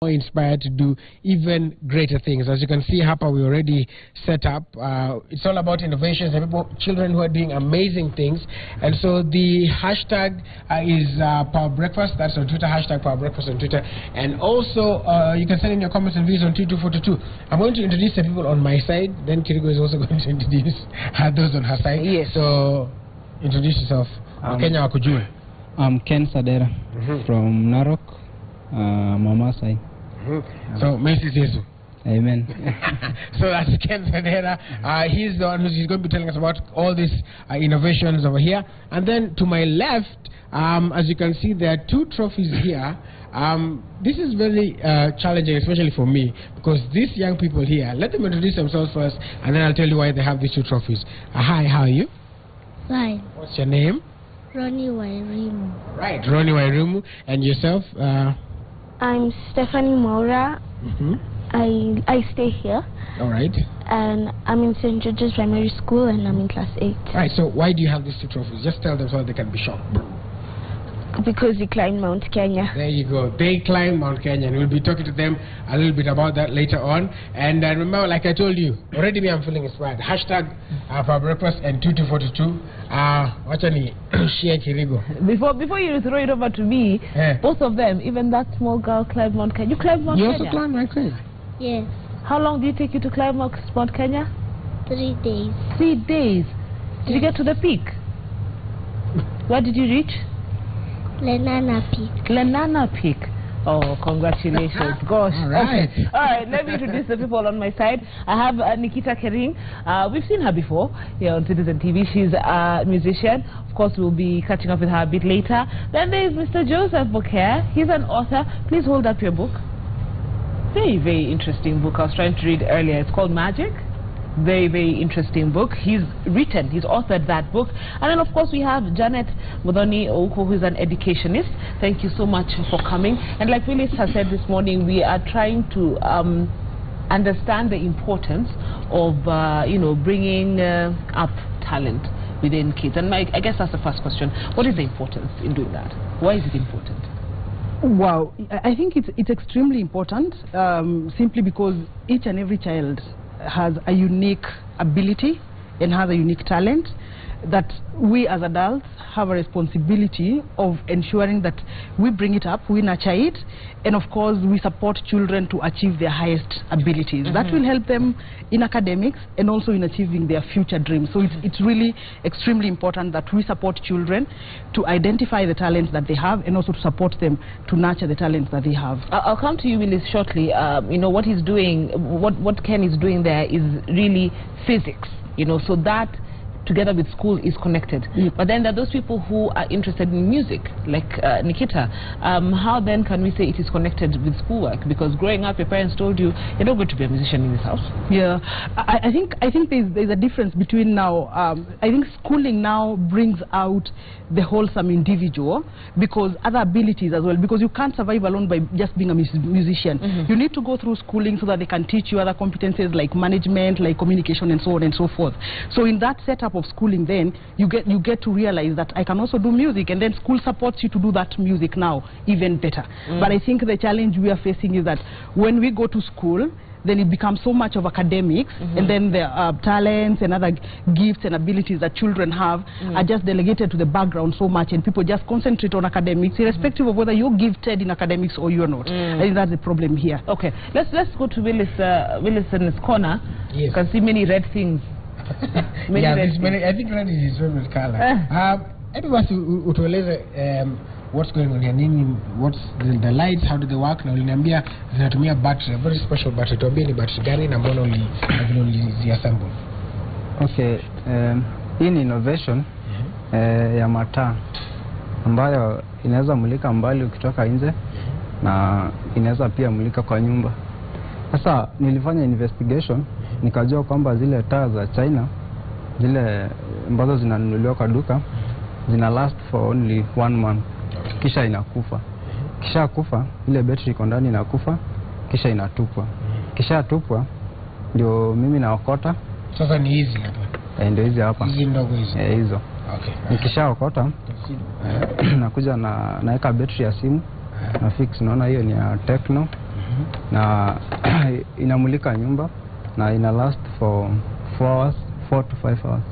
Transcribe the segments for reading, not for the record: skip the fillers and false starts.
more inspired to do even greater things. As you can see, Hapa, we already set up. It's all about innovations and children who are doing amazing things. And so the hashtag is Power Breakfast. That's on Twitter, hashtag Power Breakfast on Twitter. And also, you can send in your comments and views on 22422. I'm going to introduce the people on my side. Then Kirigo is also going to introduce those on her side. Yes. So, introduce yourself. Kenya wakujue. I'm Ken Sadera from Narok. Mamasai. So, Mrs. Yesu. Amen. So that's Ken Sadera. He's the one who's going to be telling us about all these innovations over here. And then to my left, as you can see, there are two trophies here. This is very challenging, especially for me, because these young people here, let them introduce themselves first, and then I'll tell you why they have these two trophies. Hi, how are you? Fine. What's your name? Ronnie Wairimu. Right, Ronnie Wairimu. And yourself? I'm Stephanie Maura. I stay here. All right. And I'm in St. George's Primary School, and I'm in class 8. All right, so why do you have these two trophies? Just tell them so they can be shocked. Because we climbed Mount Kenya. There you go. They climbed Mount Kenya, and we'll be talking to them a little bit about that later on. And remember, like I told you, already me, I'm feeling inspired. Hashtag Power Breakfast and 2242. Watch any share Kirigo. Before you throw it over to me, both of them, even that small girl climbed Mount Kenya. You climbed Mount Kenya? You also climbed Mount Kenya? Yes. How long did it take you to climb Mount Kenya? 3 days. 3 days. Did you get to the peak? Where did you reach? Lenana Peak. Lenana Peak. Oh, congratulations. Gosh. All right. Okay. All right, let me introduce the people on my side. I have Nikita Kering. We've seen her before here on Citizen TV. She's a musician. Of course, we'll be catching up with her a bit later. Then there is Mr. Joseph Bokeh. He's an author. Please hold up your book. Very, very interesting book. I was trying to read earlier. It's called Magic. Very, very interesting book. He's authored that book. And then, of course, we have Janet Modoni Ouko, who is an educationist. Thank you so much for coming. And like Willis has said this morning, we are trying to understand the importance of, bringing up talent within kids. And I guess that's the first question. What is the importance in doing that? Why is it important? Wow, I think it's extremely important, simply because each and every child has a unique ability and has a unique talent that we as adults have a responsibility of ensuring that we bring it up, we nurture it, and of course we support children to achieve their highest abilities. That will help them in academics and also in achieving their future dreams. So it's really extremely important that we support children to identify the talents that they have and also to support them to nurture the talents that they have. I'll come to you, Willis, shortly. What he's doing, what Ken is doing there is really physics, so that together with school is connected. But then there are those people who are interested in music, like Nikita. How then can we say it is connected with schoolwork? Because growing up, your parents told you, you're not going to be a musician in this house. Yeah, I think there's a difference between now. I think schooling now brings out the wholesome individual, because other abilities as well, because you can't survive alone by just being a musician. You need to go through schooling so that they can teach you other competencies like management, like communication, and so on and so forth. So in that setup of schooling, then you get to realize that I can also do music, and then school supports you to do that music now even better. But I think the challenge we are facing is that when we go to school, then it becomes so much of academics, and then the talents and other gifts and abilities that children have are just delegated to the background so much, and people just concentrate on academics, irrespective of whether you're gifted in academics or you're not. I think that's the problem here. Okay, let's go to Willis in his corner. Yes. You can see many red things. I think red is his favorite color. Everybody utueleze what's going on here, what's the lights, how do they work? Na uliniambia zinatumia battery, a very special battery. Tuambie ni battery gani na mbona uliziassemble? Okay, hii ni innovation ya mataa ambayo inaweza mulika mbali ukitoka nje na inaweza pia mulika kwa nyumba. Sasa nilifanya investigation, nikajua kwamba zile taa za China, zile ambazo zinanunuliwa kwa duka, zina last for only 1 month. Kisha inakufa. Kisha kufa, ile battery iko ndani inakufa, kisha inatupwa. Kisha tupwa, ndio mimi naokota. Sasa ni hizi hapa. Ndio hizi hapa. Hizi ndogo hizo. Hizo. Okay. Nikisha okota, nakuja naweka battery ya simu, na fix, naona hiyo ni ya Tecno. na inamulika nyumba na ina last for 4 to 5 hours.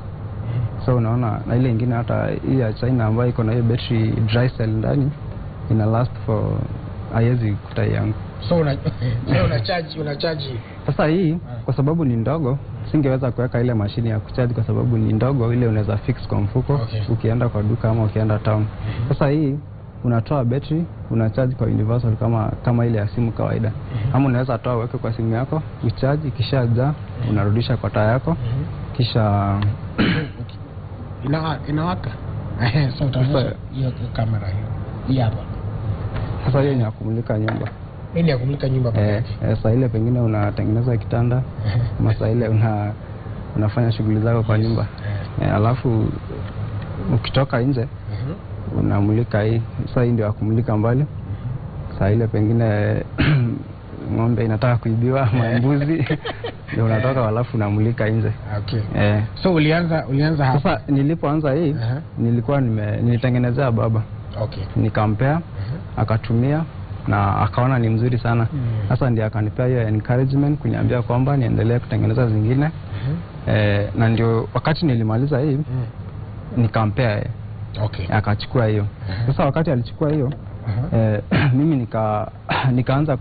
So unaona, na ile ingine hata hii ya China ambayo iko na hiyo battery dry cell ndani ina last for haiwezi kutai yangu. So una charge. Sasa hii kwa sababu ni ndogo, singeweza kuweka ile mashine ya kucharge kwa sababu ni ndogo, ile unaweza fix kwa mfuko ukienda kwa duka ama ukienda town. Sasa hii unatoa battery, una charge kwa universal kama ile ya simu kawaida. Ama unaweza toa uweke kwa simu yako, ucharge, ikishajaa unarudisha kwa taa yako, kisha inawaka. So utaona hiyo kamera hiyo hapa. Sasa hiyo ni ya kumulika nyumba. Hii ni ya kumulika nyumba pekee. Sasa ile pengine unatengeneza kitanda, masa ile unafanya shughuli zako kwa nyumba. Alafu ukitoka nje unamulika hii. Sasa hii ndio ya kumulika mbali. Sasa ile pengine ng'ombe inataka kuibiwa, mbuzi ndio unatoka alafu unamulika nje. Okay. So ulianza hapa. Sasa nilipoanza hii nilitengenezea baba. Okay. Nikampea, akatumia na akaona ni mzuri sana. Sasa ndiye akanipea hiyo encouragement kuniambia kwamba niendelee kutengeneza zingine. Na ndio wakati nilimaliza hii nikampea. Okay. Akachukua hiyo. Sasa wakati alichukua hiyo mimi nikaanza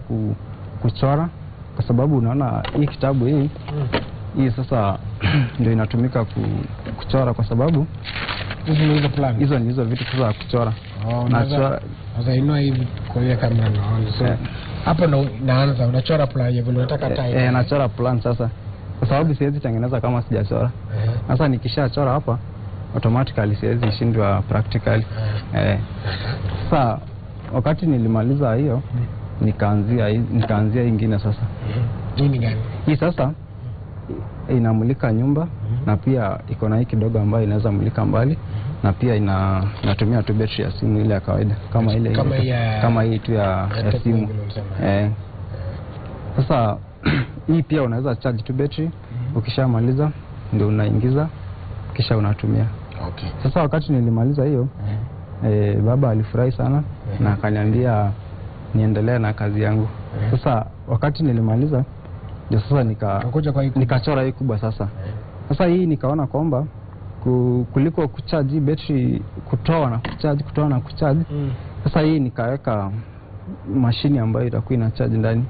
kuchora kwa sababu unaona hii kitabu hii sasa ndio inatumika kuchora kwa sababu hizo ni hizo vitu za kuchora. Nachora sasa inua hivi kwa hiyo kamera naona. Hapo naanza unachora plan vile unataka type. Nachora plan sasa. Kwa sababu siwezi tengeneza kama sijachora. Sasa nikishachora hapa automatically siwezi shindwa practically. Sasa wakati nilimaliza hiyo nikaanzia ingine sasa. Nini gani? Hii sasa inamulika nyumba na pia iko na hii kidogo ambayo inaweza mulika mbali na pia inatumia tu battery ya simu ile ya kawaida kama hii tu ya simu. Sasa hii pia unaweza charge tu battery, ukishamaliza ndio unaingiza kisha unatumia. Okay. Sasa wakati nilimaliza hiyo baba alifurahi sana na akaniambia niendelee na kazi yangu. Sasa wakati nilimaliza ndio sasa nikachora hii kubwa sasa. Sasa hii nikaona kwamba kuliko kucharge battery, kutoa na kucharge. Sasa hii nikaweka mashine ambayo itakuwa ina charge ndani.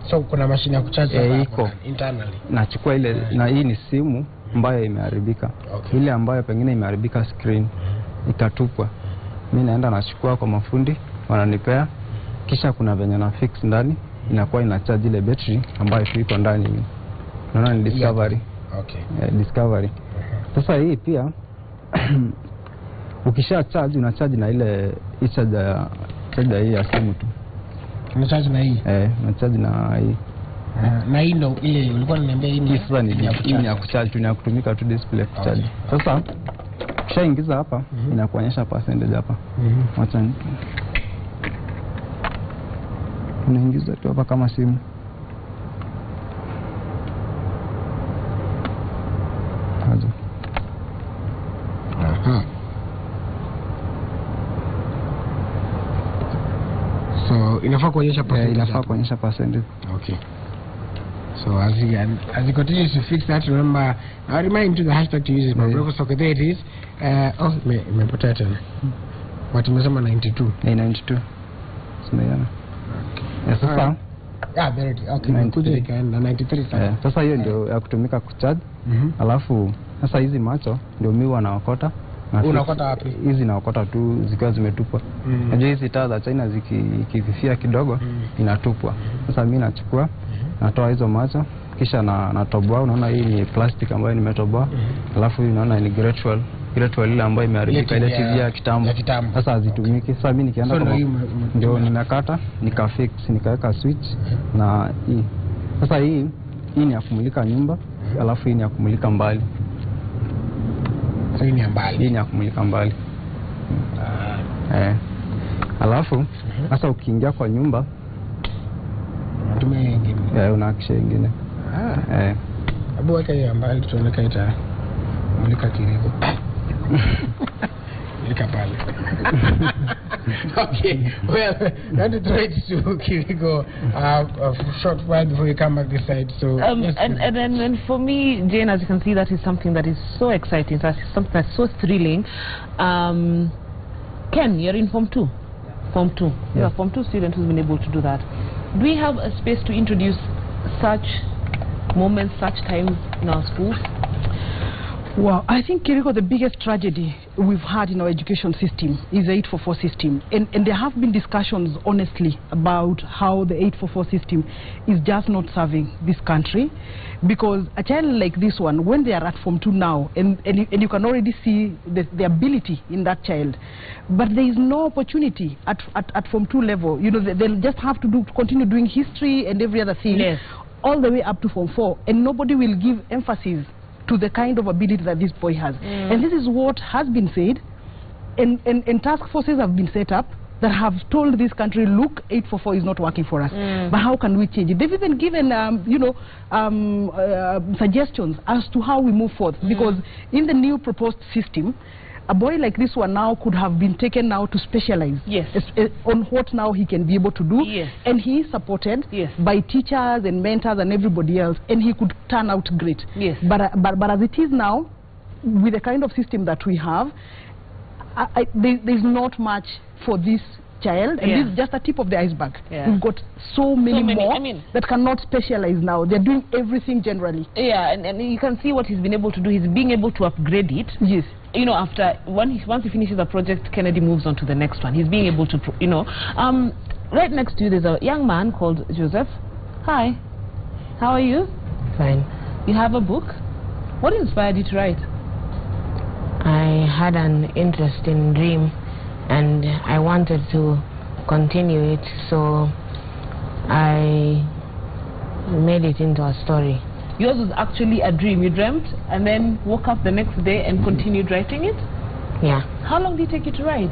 So kuna mashine ya kucharge iko internally. Nachukua ile na hii ni simu ambayo imeharibika. Okay. Ile ambayo pengine imeharibika screen ikatupwa. Mimi naenda nachukua kwa mafundi, wananipea, kisha kuna venye na fix ndani inakuwa ina charge ile battery ambayo iko ndani. Naona ni Discovery. Okay. Discovery. Sasa hii pia ukisha charge una charge na ile charger hii ya simu tu. Una charge na hii? Una charge na hii. Na hii ndio ile ulikuwa unaniambia hii ni sasa ni ya kucharge tu, ni ya kutumika tu display kucharge. Sasa ukishaingiza hapa inakuonyesha percentage hapa. Acha unaingiza tu hapa kama simu. So inafaa kuonyesha percentage. Inafaa kuonyesha percentage. Okay. So as you continue to fix that, remember, I remind you the hashtag to use is Mabroko. Okay, there it is. Nimepata tena. But tumesema 92. 92. Sinaona. Okay. Sasa there it is. Okay, 93 sasa. Sasa hiyo ndio ya kutumika kucharge. Alafu sasa hizi macho ndio mimi wanaokota. Unaokota wapi? Hizi naokota tu zikiwa zimetupwa. Unajua hizi taa za China zikififia kidogo inatupwa. Sasa mimi nachukua, natoa hizo macho, kisha natoboa. Unaona hii ni plastic ambayo nimetoboa. Alafu hii unaona ni Greatwell ile ambayo imeharibika, ile TV ya kitambo. Sasa hazitumiki. Sasa mimi nikienda kwa ndio ninakata, nikafix, nikaweka switch na hii. Sasa hii ni ya kumulika nyumba, alafu hii ni ya kumulika mbali. Hii ni mbali. Hii ni ya kumulika mbali. Alafu sasa ukiingia kwa nyumba unatumia nyingine. Unahakisha nyingine. Hebu weka hiyo mbali tuone ita mulika kilipo. kubadilika pale. Okay, well, let me throw it to Kirigo a short while before you come back this side. So yes, and then for me, Jane, as you can see, that is something that is so exciting. That is something that's so thrilling. Ken, you're in Form 2. Form 2. You're a Form 2 student who's been able to do that. Do we have a space to introduce such moments, such times in our schools? Well, I think, Kiriko, the biggest tragedy we've had in our education system is the 844 system. And there have been discussions, honestly, about how the 844 system is just not serving this country. Because a child like this one, when they are at Form 2 now, and you can already see the ability in that child, but there is no opportunity at Form 2 level. You know, they'll just have to continue doing history and every other thing, yes, all the way up to Form 4. And nobody will give emphasis to the kind of ability that this boy has. And this is what has been said, and task forces have been set up that have told this country, look, 844 is not working for us, but how can we change it? They've even given suggestions as to how we move forward, because in the new proposed system, a boy like this one now could have been taken now to specialize, yes, on what now he can be able to do, yes, and he is supported, yes, by teachers and mentors and everybody else, and he could turn out great. Yes. But as it is now, with the kind of system that we have, there's not much for this child, and this is just the tip of the iceberg. We've got so many more, I mean, that cannot specialize now. They're doing everything generally. Yeah, and you can see what he's been able to do. He's being able to upgrade it. Yes. You know, once he finishes a project, Kennedy moves on to the next one. He's being able to, right next to you, there's a young man called Joseph. Hi. How are you? Fine. You have a book? What inspired you to write? I had an interest in dream, and I wanted to continue it, so I made it into a story. Yours was actually a dream. You dreamt and then woke up the next day and continued writing it? Yeah. How long did it take you to write?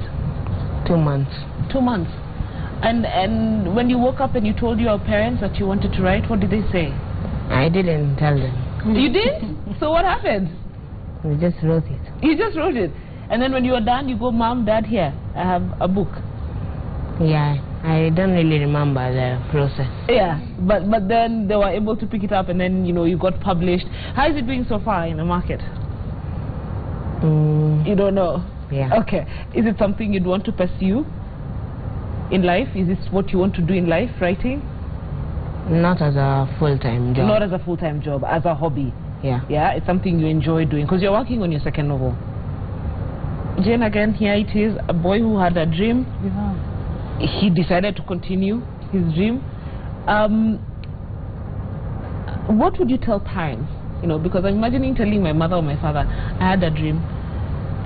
2 months. 2 months. And when you woke up and you told your parents that you wanted to write, what did they say? I didn't tell them. You did? So what happened? We just wrote it. You just wrote it. And then when you were done, you go, Mom, Dad, here, I have a book. Yeah, I don't really remember the process. Yeah, but then they were able to pick it up, and then, you got published. How is it doing so far in the market? You don't know? Yeah. Okay. Is it something you'd want to pursue in life? Is this what you want to do in life, writing? Not as a full-time job. Not as a full-time job, as a hobby. Yeah. Yeah, it's something you enjoy doing, because you're working on your second novel. Jane, again, here it is, a boy who had a dream. Yeah. He decided to continue his dream. What would you tell parents? Because I'm imagining telling my mother or my father, I had a dream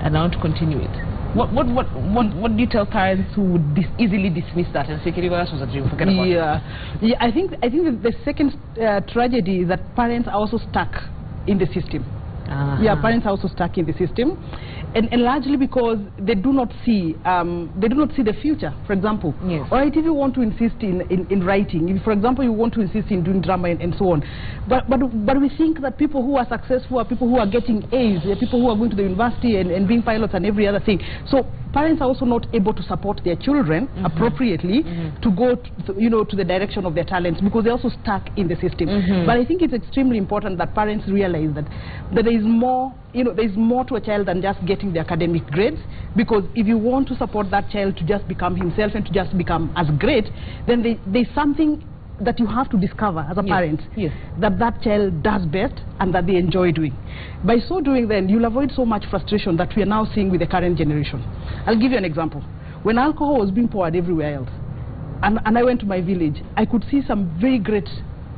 and I want to continue it. What do you tell parents who would easily dismiss that and say, that was a dream, forget about it? Yeah, I think the second tragedy is that parents are also stuck in the system. Yeah, parents are also stuck in the system, and largely because they do not see the future. For example, yes. Or if you want to insist in writing, if, for example, you want to insist in doing drama and so on, but we think that people who are successful are people who are getting A's, they're people who are going to the university and being pilots and every other thing. So parents are also not able to support their children appropriately to go to the direction of their talents, because they're also stuck in the system. But I think it's extremely important that parents realize that there is more, there's more to a child than just getting the academic grades, because if you want to support that child to just become himself and to just become as great, then there's something that you have to discover as a parent, that child does best and that they enjoy doing. By so doing, then you'll avoid so much frustration that we are now seeing with the current generation. I'll give you an example. When alcohol was being poured everywhere else, and I went to my village, I could see some very great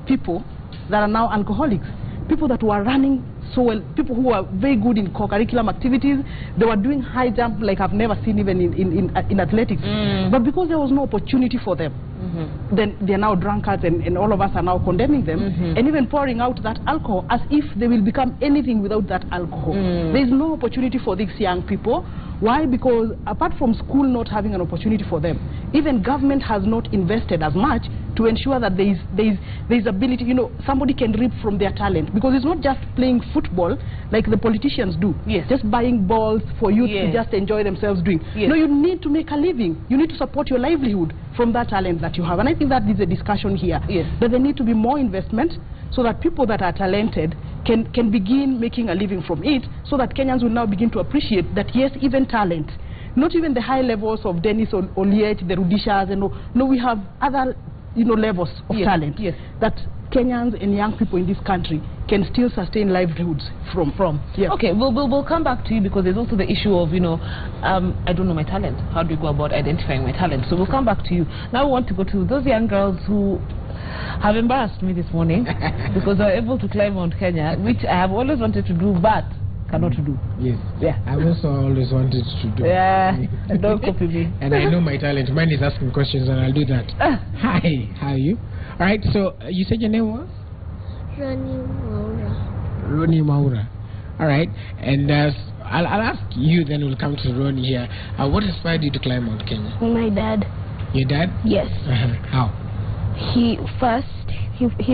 people that are now alcoholics, people that were running so well, people who are very good in co-curriculum activities. They were doing high jump like I've never seen even in athletics. But because there was no opportunity for them, then they're now drunkards, and all of us are now condemning them and even pouring out that alcohol as if they will become anything without that alcohol. There's no opportunity for these young people Why? Because apart from school not having an opportunity for them, even government has not invested as much to ensure that there is ability, you know, somebody can reap from their talent. Because it's not just playing football like the politicians do. Yes. Just buying balls for youth Yes. to just enjoy themselves doing. Yes. No, you need to make a living. You need to support your livelihood from that talent that you have. And I think that is a discussion here. Yes. That there need to be more investment so that people that are talented can begin making a living from it, so that Kenyans will now begin to appreciate that, yes, even talent, not even the high levels of Dennis Oliet, the Rudishas, and no, we have other, you know, levels of Yes, talent yes. that Kenyans and young people in this country can still sustain livelihoods from. Yeah. Okay, we'll come back to you, because there's also the issue of, you know, I don't know my talent. How do you go about identifying my talent? So we'll come back to you. Now we want to go to those young girls who have embarrassed me this morning because they were able to climb Mount Kenya, which I have always wanted to do but cannot do. Yes. Yeah. I've also always wanted to do. Yeah, don't copy me. And I know my talent. Mine is asking questions, and I'll do that. Hi, how are you? All right, so you said your name was? Ronnie Maura. Ronnie Maura. All right, and I'll ask you, then we'll come to Ronnie here. What inspired you to climb Mount Kenya? My dad. Your dad? Yes. How? He's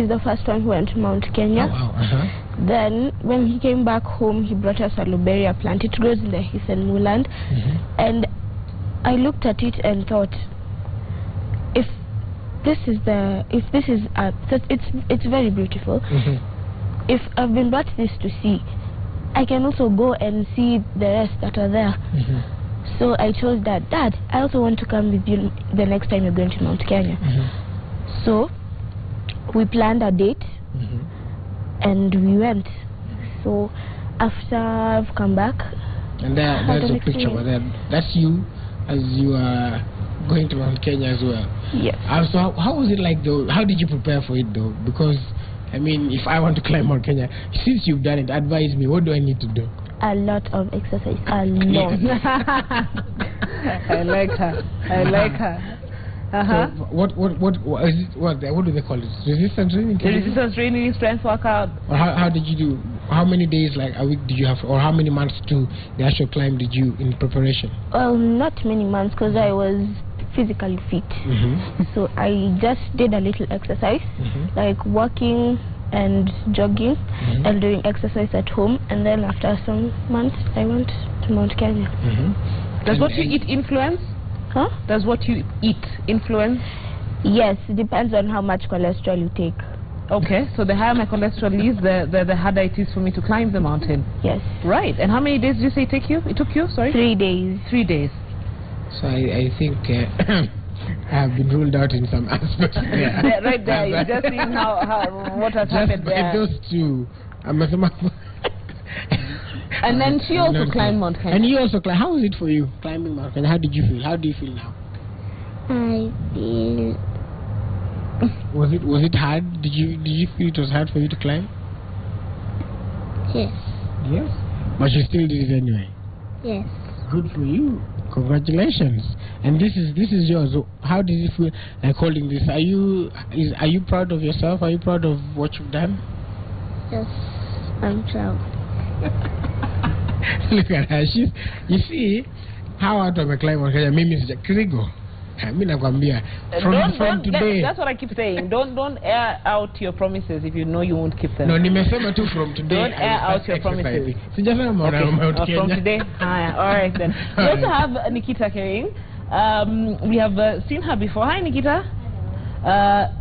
the first one who went to Mount Kenya. How? Then when he came back home, he brought us a lobelia plant. It grows in the Eastern Moorland. And I looked at it and thought, it's very beautiful. If I've been brought this to see, I can also go and see the rest that are there. So I chose that. Dad, I also want to come with you the next time you're going to Mount Kenya. So we planned a date and we went. So after I've come back, and there's a picture over there. That's you as you are going to Mount Kenya as well. Yes. So how was it like though? How did you prepare for it though? Because I mean, if I want to climb Mount Kenya, since you've done it, advise me. What do I need to do? A lot of exercise. A lot. I like her. I like her. So what is it? What do they call it? Resistance training? Resistance training, strength workout. Or how did you do? How many days, like a week, did you have, or how many months to the actual climb did you in preparation? Well, not many months, because I was physically fit. So I just did a little exercise, like walking and jogging and doing exercise at home, and then after some months I went to Mount Kenya. Does what you eat influence? Huh? Does what you eat influence? Yes, it depends on how much cholesterol you take. Okay, so the higher my cholesterol is, the harder it is for me to climb the mountain. Yes. Right. And how many days did you say it took you? Sorry? 3 days. 3 days. So I think I have been ruled out in some aspects there. Yeah, right there, you just seen what has happened there. Those two, and then she also climbed Mount Kenya. And you also climbed. How was it for you climbing Mount Kenya? How did you feel? How do you feel now? I feel... Was it hard? Did you feel it was hard for you to climb? Yes. Yes. But you still did it anyway. Yes. Good for you. Congratulations. And this is yours. So how did it feel like holding this? Are you proud of yourself? Are you proud of what you've done? Yes, I'm proud. Look at her. You see how out of a climb on Kenya. Mimi is Krigo. From today. That's what I keep saying. Don't air out your promises if you know you won't keep them. No, nimesema tu from today. Don't air out your promises. Okay. From today. All right then. We also have Nikita Kering. We have seen her before. Hi, Nikita.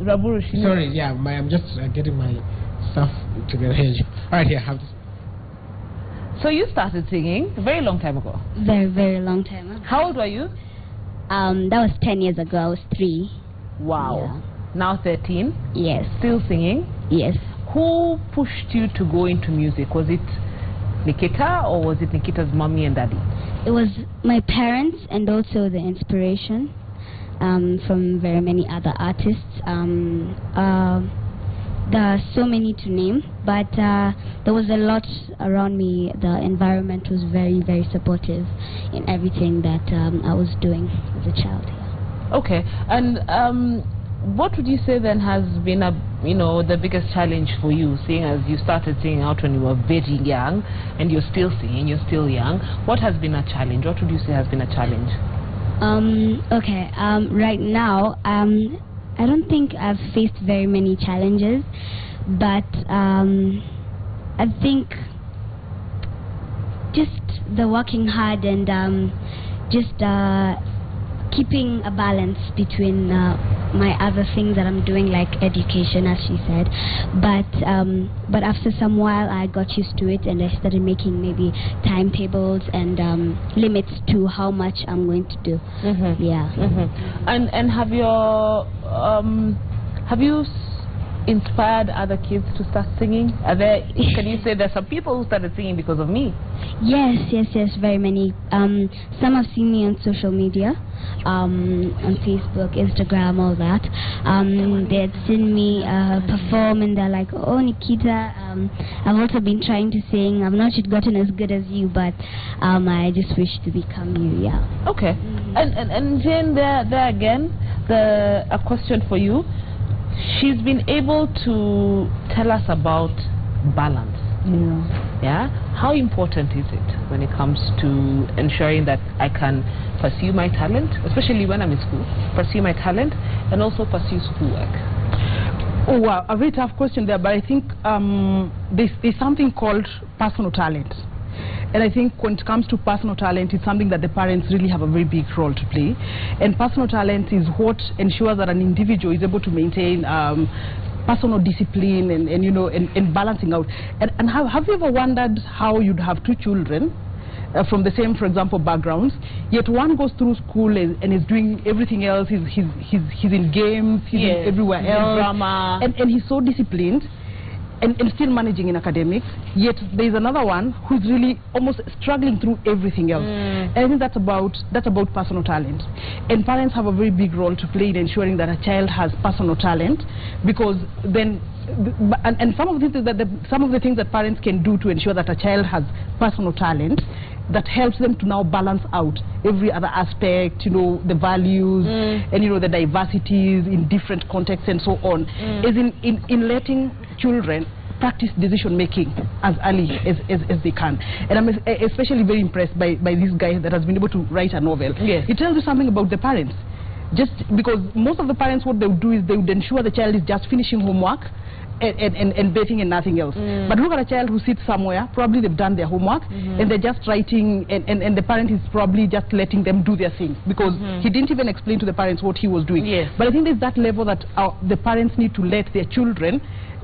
Raburu. Sorry, yeah, I'm just getting my stuff together here. All right, here, have this. So you started singing a very long time ago. Very, very long time ago. How old were you? That was 10 years ago. I was 3. Wow. Yeah. Now 13? Yes. Still singing? Yes. Who pushed you to go into music? Was it Nikita or was it Nikita's mommy and daddy? It was my parents and also the inspiration from very many other artists. There are so many to name, but there was a lot around me. The environment was very, very supportive in everything that I was doing as a child. Okay, and what would you say then has been the biggest challenge for you, seeing as you started singing out when you were very young, and you're still singing, you're still young? What has been a challenge? What would you say has been a challenge? Okay. Right now, I don't think I've faced very many challenges, but I think just the working hard and just keeping a balance between my other things that I'm doing, like education, as she said. But after some while, I got used to it, and I started making maybe timetables and limits to how much I'm going to do. Yeah. And have you inspired other kids to start singing? Can you say there's some people who started singing because of me? Yes, very many. Some have seen me on social media, on Facebook, Instagram, all that. They had seen me perform, and they're like, oh, Nikita, I've also been trying to sing. I've not yet gotten as good as you, but I just wish to become you. Yeah. Okay. And Jane, there again, a question for you. She's been able to tell us about balance. Yeah. How important is it when it comes to ensuring that I can pursue my talent, especially when I'm in school, pursue my talent and also pursue schoolwork? Oh, wow, a very tough question there, but I think there's something called personal talent. And I think when it comes to personal talent, it's something that the parents really have a very big role to play. And personal talent is what ensures that an individual is able to maintain personal discipline and balancing out. And have you ever wondered how you'd have two children from the same, for example, backgrounds, yet one goes through school and is doing everything else, he's in games, he's in everywhere else, drama, and he's so disciplined, and still managing in academics, yet there's another one who's really almost struggling through everything else. And I think that's about personal talent. And parents have a very big role to play in ensuring that a child has personal talent, because then and some of the things that parents can do to ensure that a child has personal talent that helps them to now balance out every other aspect, the values and the diversities in different contexts and so on, is in letting children practice decision making as early as they can. And I'm especially very impressed by this guy that has been able to write a novel. Yes. It tells you something about the parents. Just because most of the parents, what they would do is they would ensure the child is just finishing homework and betting and nothing else. But look at a child who sits somewhere, probably they've done their homework, and they're just writing, and the parent is probably just letting them do their thing, because he didn't even explain to the parents what he was doing. Yes. But I think there's that level that the parents need to let their children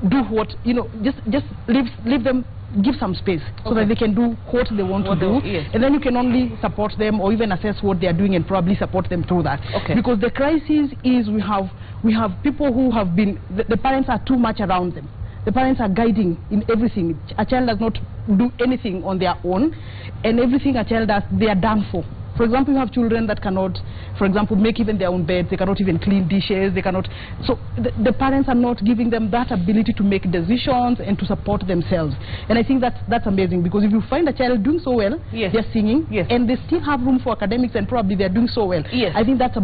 do what, just leave them, give some space so that they can do what they want to do, and then you can only support them or even assess what they are doing and probably support them through that. Because the crisis is we have people who have been, the parents are too much around them. The parents are guiding in everything. A child does not do anything on their own, and everything a child does, they are done for. For example, you have children that cannot, for example, make even their own beds, they cannot even clean dishes, they cannot. So the parents are not giving them that ability to make decisions and to support themselves. And I think that's amazing, because if you find a child doing so well, they're singing, and they still have room for academics and probably they're doing so well. I think that's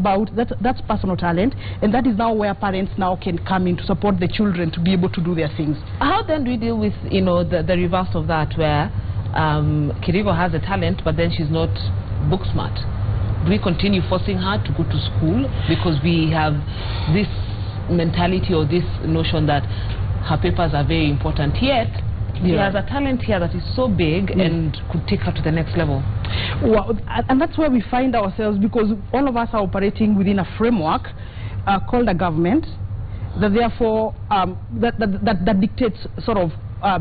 personal talent, and that is now where parents now can come in to support the children to be able to do their things. How then do we deal with, the reverse of that, where Kirigo has a talent, but then she's not book smart? Do we continue forcing her to go to school because we have this mentality or this notion that her papers are very important, yet she has a talent here that is so big and could take her to the next level? Well, and that's where we find ourselves, because all of us are operating within a framework called a government that therefore that dictates sort of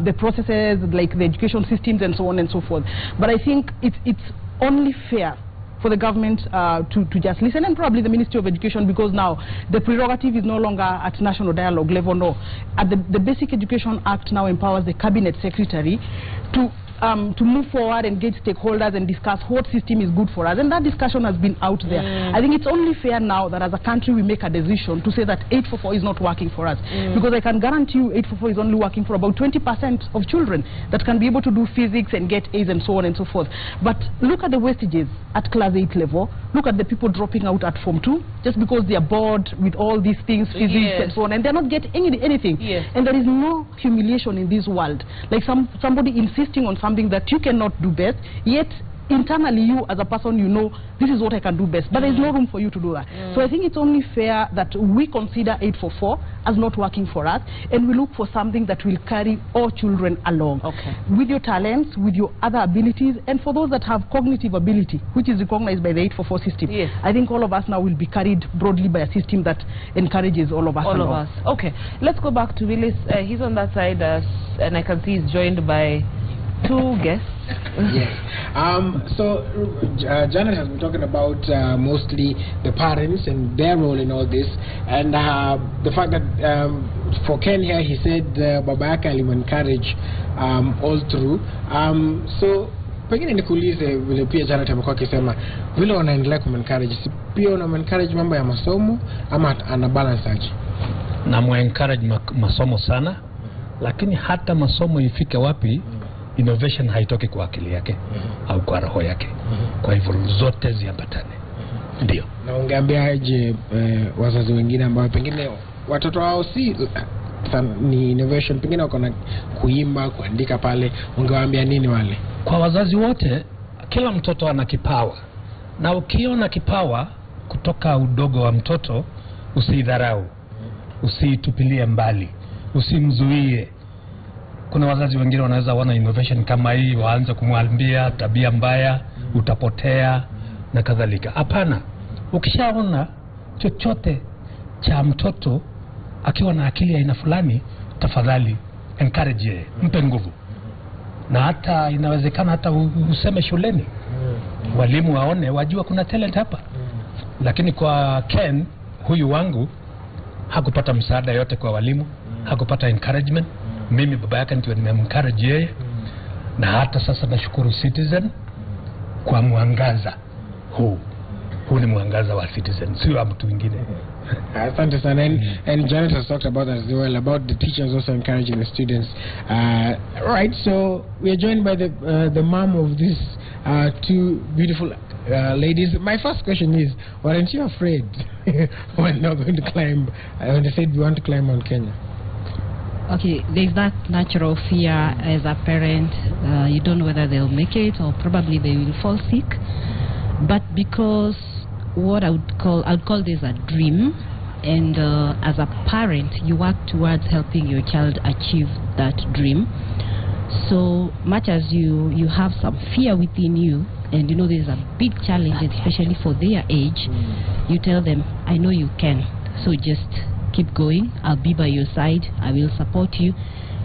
the processes, like the education systems and so on and so forth. But I think it's only fair for the government to just listen, and probably the Ministry of Education, because now the prerogative is no longer at national dialogue level. No, at the Basic Education Act now empowers the Cabinet Secretary to to move forward and get stakeholders and discuss what system is good for us. And that discussion has been out there. I think it's only fair now that as a country we make a decision to say that 844 is not working for us. Because I can guarantee you 844 is only working for about 20% of children that can be able to do physics and get A's and so on and so forth. But look at the wastages at class 8 level. Look at the people dropping out at Form 2 just because they are bored with all these things, physics and so on, and they're not getting anything. And there is no humiliation in this world. Like somebody insisting on something that you cannot do best, yet internally you as a person, you know, this is what I can do best, but there's no room for you to do that. So I think it's only fair that we consider 844 as not working for us, and we look for something that will carry all children along. With your talents, with your other abilities, and for those that have cognitive ability, which is recognized by the 844 system. I think all of us now will be carried broadly by a system that encourages all of us. All of us. Okay, let's go back to Willis. He's on that side, and I can see he's joined by 2 guests. So Janet has been talking about mostly the parents and their role in all this, and the fact that for Ken here, he said baba yake encourage all through. So pengine nikuulize vile pia Janet amekuwa akisema vile wanaendelea kumencourage, si pia unamencourage mambo ya masomo ama ana balance aje? Na encourage masomo sana, lakini hata masomo ifike wapi, innovation haitoki kwa akili yake au kwa roho yake. Kwa hivyo zote ziambatane. Ndio. Na ungeambiaje wazazi wengine ambao pengine watoto wao si ni innovation, pengine wako na kuimba, kuandika pale, ungewaambia nini wale? Kwa wazazi wote, kila mtoto ana kipawa. Na ukiona kipawa kutoka udogo wa mtoto, usidharau, usitupilie mbali, usimzuie. Kuna wazazi wengine wanaweza wana innovation kama hii, waanze kumwambia tabia mbaya, utapotea na kadhalika. Hapana, ukishaona chochote cha mtoto akiwa na akili ya aina fulani, tafadhali encourage yeye, mpe nguvu. Na hata inawezekana hata useme shuleni, walimu waone, wajua kuna talent hapa. Lakini kwa Ken, huyu wangu, hakupata msaada yote kwa walimu, hakupata encouragement. Mimi baba yake ndio nimemkariji yeye, na hata sasa nashukuru Citizen kwa mwangaza huu. Huu ni mwangaza wa Citizen, sio wa mtu mwingine. Asante sana. And Janet has talked about that as well, about the teachers also encouraging the students. Right, so we are joined by the mom of these 2 beautiful ladies. My first question is, weren't you afraid when they're going to climb, when they said we want to climb Mount Kenya? Okay, there's that natural fear as a parent. You don't know whether they'll make it, or probably they will fall sick. But because what I would call this a dream, and as a parent, you work towards helping your child achieve that dream. So much as you have some fear within you, and you know there's a big challenge, especially for their age, you tell them, I know you can, so just keep going. I'll be by your side. I will support you,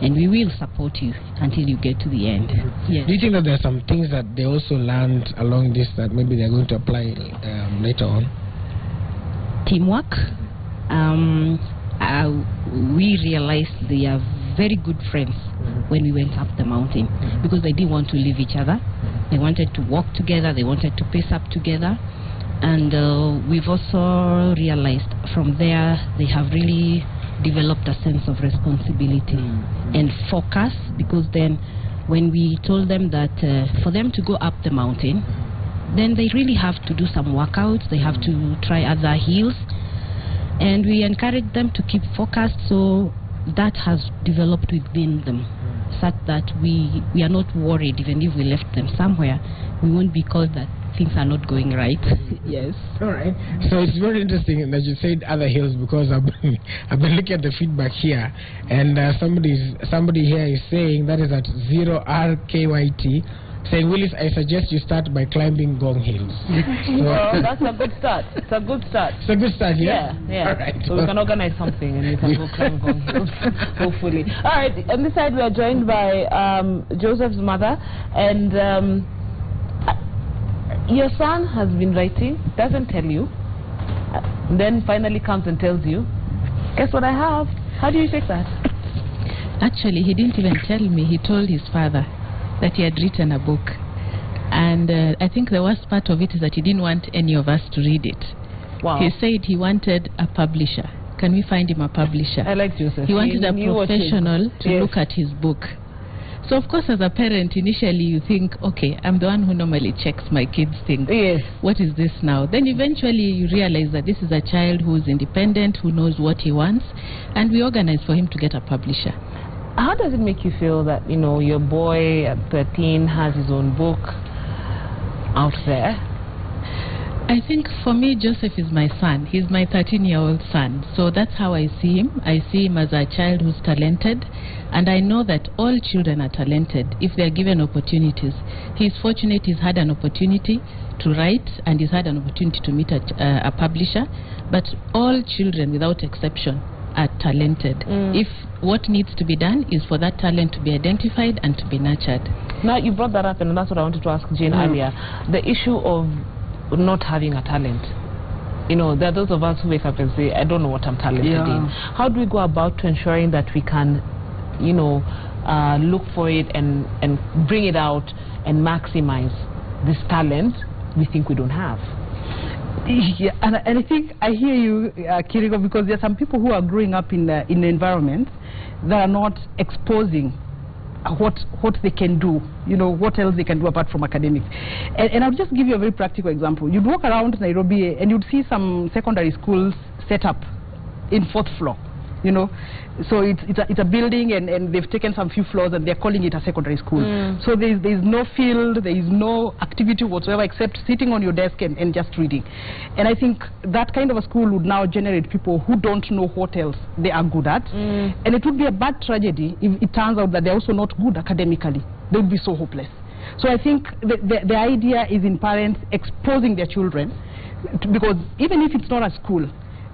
and we will support you until you get to the end. Yes. Do you think that there are some things that they also learned along this that maybe they're going to apply later on? Teamwork. We realized they are very good friends when we went up the mountain, because they didn't want to leave each other. They wanted to walk together. They wanted to pace up together. And we've also realized from there they have really developed a sense of responsibility and focus, because then when we told them that for them to go up the mountain, then they really have to do some workouts, they have to try other hills, and we encourage them to keep focused. So that has developed within them, such that we are not worried. Even if we left them somewhere, we won't be called that things are not going right. Yes. All right. So it's very interesting that you said other hills, because I've been looking at the feedback here, and somebody here is saying, that is at 0RKYT, saying, Willis, I suggest you start by climbing Gong Hills. Well, that's a good start. It's a good start. It's a good start, yeah? Yeah. All right. So we can organize something and you can go climb Gong Hills, hopefully. All right, on this side we are joined by Joseph's mother, and your son has been writing, doesn't tell you, then finally comes and tells you, guess what I have? How do you take that? Actually, he didn't even tell me. He told his father. that he had written a book. And I think the worst part of it is that he didn't want any of us to read it. Wow. He said he wanted a publisher. Can we find him a publisher? I like Joseph. He wanted a professional to Yes. look at his book. So of course, as a parent, initially you think, okay, I'm the one who normally checks my kids' things. Yes. What is this now? Then eventually you realize that this is a child who is independent, who knows what he wants, and we organize for him to get a publisher. How does it make you feel that, you know, your boy at 13 has his own book out there? I think for me, Joseph is my son. He's my 13-year-old son. So that's how I see him. I see him as a child who's talented. And I know that all children are talented if they are given opportunities. He's fortunate he's had an opportunity to write and he's had an opportunity to meet a publisher. But all children, without exception, are talented. If what needs to be done is for that talent to be identified and to be nurtured. Now, you brought that up, and that's what I wanted to ask Jane earlier. The issue of not having a talent. You know, there are those of us who wake up and say, I don't know what I'm talented in. How do we go about to ensuring that we can, you know, look for it and bring it out and maximize this talent we think we don't have? Yeah, and I think I hear you, Kirigo, because there are some people who are growing up in environments that are not exposing what they can do, you know, what else they can do apart from academics. And I'll just give you a very practical example. You'd walk around Nairobi and you'd see some secondary schools set up in 4th floor, you know. So it's a building and they've taken some few floors and they're calling it a secondary school. So there's no field, there is no activity whatsoever except sitting on your desk and just reading. And I think that kind of a school would now generate people who don't know what else they are good at. And it would be a bad tragedy if it turns out that they're also not good academically. They would be so hopeless. So I think the idea is in parents exposing their children, because even if it's not a school,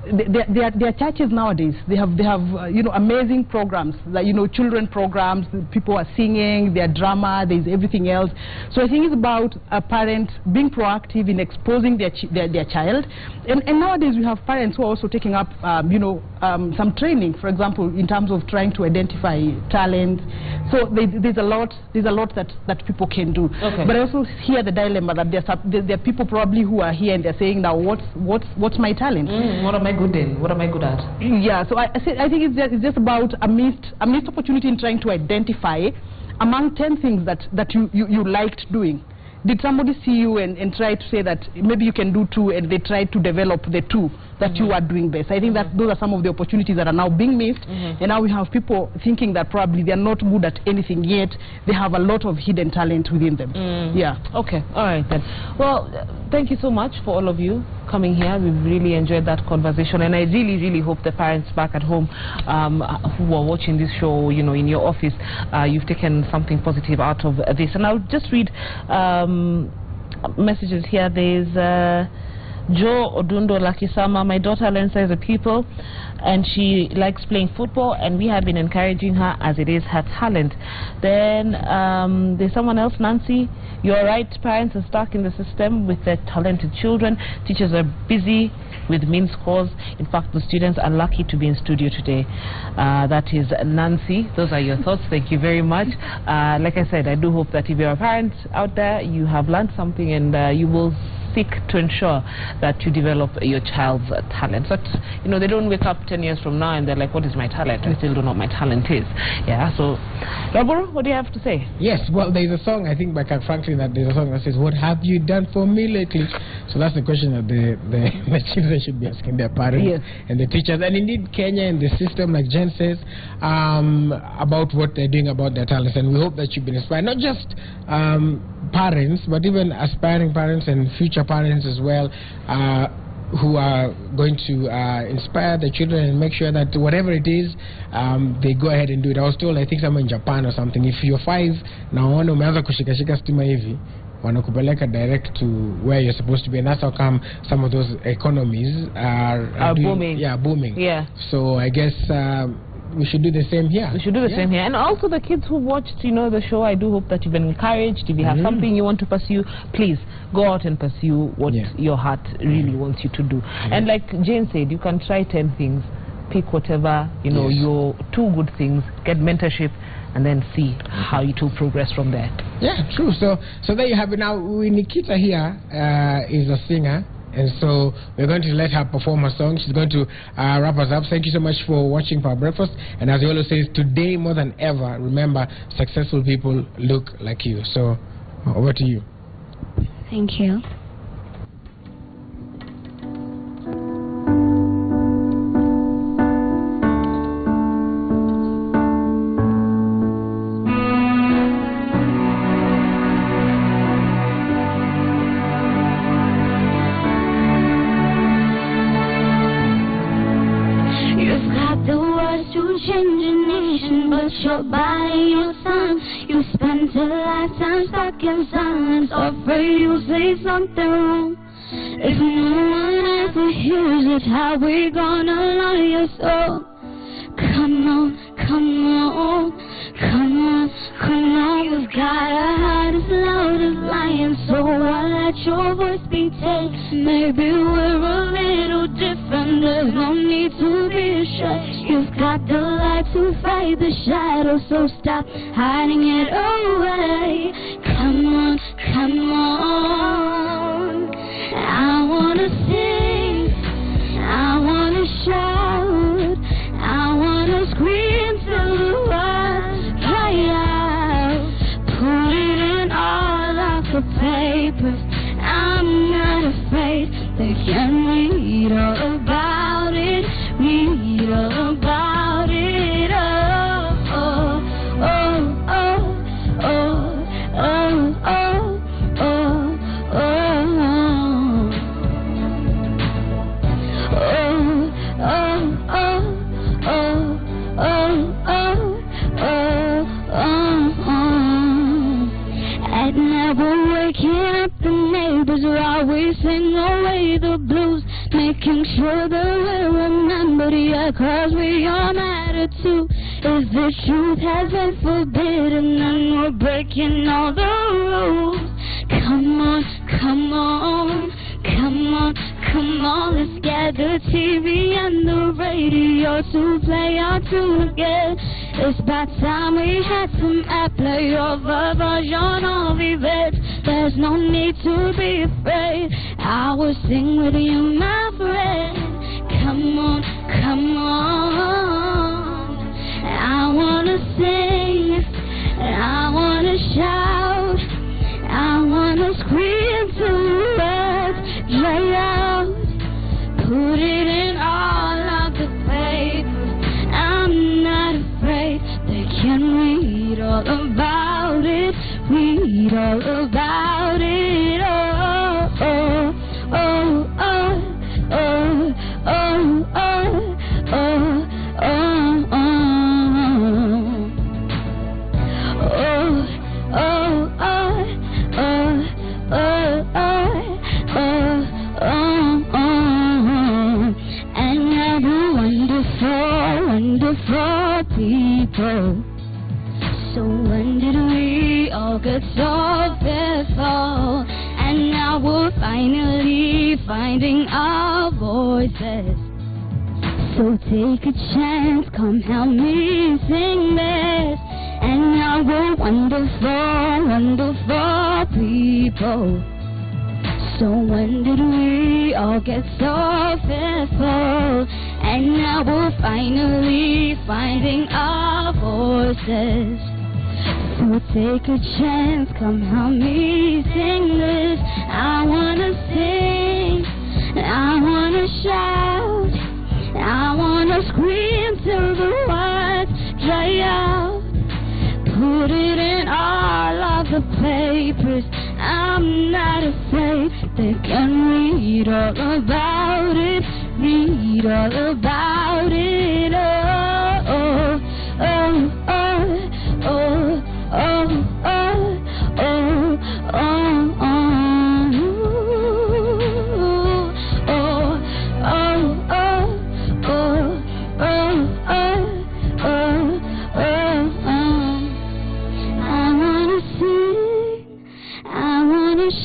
there are churches nowadays. They have you know, amazing programs, like, you know, children programs. People are singing, there's drama, there's everything else. So I think it's about a parent being proactive in exposing their child. And nowadays we have parents who are also taking up you know, some training, for example, in terms of trying to identify talent. So there's a lot that people can do. Okay. But I also hear the dilemma that there are people probably who are here and they're saying, now what's my talent? What am I good in? What am I good at? Yeah, so I think it's just about a missed opportunity in trying to identify among 10 things that you liked doing. Did somebody see you and try to say that maybe you can do 2, and they tried to develop the 2 that you are doing best? I think that those are some of the opportunities that are now being missed, and now we have people thinking that probably they're not good at anything yet. They have a lot of hidden talent within them. Yeah. Okay, all right then. Well, thank you so much for all of you coming here. We've really enjoyed that conversation, and I really hope the parents back at home who are watching this show, you know, in your office, you've taken something positive out of this. And I'll just read messages here. There's Joe Odundo Lakisama. My daughter learns as a pupil and she likes playing football, and we have been encouraging her as it is her talent. Then there's someone else, Nancy. You're right, parents are stuck in the system with their talented children. Teachers are busy with mean scores. In fact, the students are lucky to be in studio today. That is Nancy. Those are your thoughts. Thank you very much. Like I said, I do hope that if you're a parent out there, you have learned something, and you will seek to ensure that you develop your child's talent. But, you know, they don't wake up 10 years from now and they're like, what is my talent? I still don't know what my talent is. Yeah, so, Raburu, what do you have to say? Yes, well, there's a song, I think, by Kirk Franklin, that there's a song that says, what have you done for me lately? So that's the question that the children should be asking their parents and the teachers. And indeed, Kenya and the system, like Jen says, about what they're doing about their talents. And we hope that you've been inspired, not just parents, but even aspiring parents and future parents as well, who are going to inspire the children and make sure that whatever it is, they go ahead and do it. I was told, I think somewhere in Japan or something, if you're 5 na unaona umeanza kushikashika stima hivi, wanakupeleka direct to where you're supposed to be, and that's how come some of those economies are booming. Yeah, booming. Yeah. So I guess we should do the same here. We should do the same here. And also the kids who watched, you know, the show, I do hope that you've been encouraged. If you have something you want to pursue, please go out and pursue what your heart really wants you to do. And like Jane said, you can try 10 things, pick whatever, your two good things, get mentorship, and then see how it will progress from there. Yeah, true. So there you have it. Now, Nikita here is a singer, and so we're going to let her perform her song. She's going to wrap us up. Thank you so much for watching Power Breakfast. And as Yolo says, today more than ever, remember, successful people look like you. So over to you. Thank you. Your body, your son. You spent a lifetime stuck in silence, afraid you'll say something wrong. If no one ever hears it, how we gonna lie your soul? Come on, come on, come on, come on. You've got a heart as loud as lion, so I'll let your voice be taken. Maybe we're a little different, there's no need to be ashamed. You've got the light to fight the shadow, so stop hiding it away. Come on, come on. I wanna sing, I wanna shout, I wanna scream till the words dry out. Put it in all of the papers, I'm not afraid. They can read all about it, read all about it. Oh, oh, oh, oh, oh, oh, oh, oh, At night we're waking up the neighbors while we sing away the blues, making sure that we're remembered, yeah, 'cause we all matter too. If the truth has been forbidden, then we're breaking all the rules. Come on, come on, come on, come on, let's get the TV and the radio to play our tune again. It's about time we had some airplay of a version of events. There's no need to be afraid, I will sing with you, my friend. Come on, come on. I wanna sing, I wanna shout, I wanna scream till the words dry out. Put it in all of the papers, I'm not afraid. They can read all about it, read all about it. Oh, oh, oh, oh, oh, oh, oh, oh, oh, oh. Wonderful people. So when did we all get so fearful? And now we're finally finding our voices. So take a chance, come help me sing this. And now we're wonderful, wonderful people. So when did we all get so fearful? And now we're finally finding our voices. So take a chance, come help me sing this. I wanna sing, I wanna shout, I wanna scream till the words dry out. Put it in all of the papers, I'm not afraid. They can read all about it, read all about it. Oh, oh, oh, oh, oh, oh, oh, oh, oh,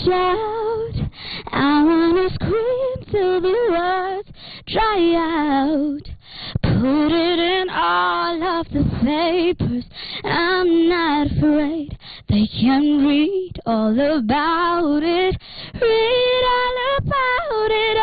shout, I wanna scream till the words dry out. yours. I'm not afraid. They can read all about it. Read all about it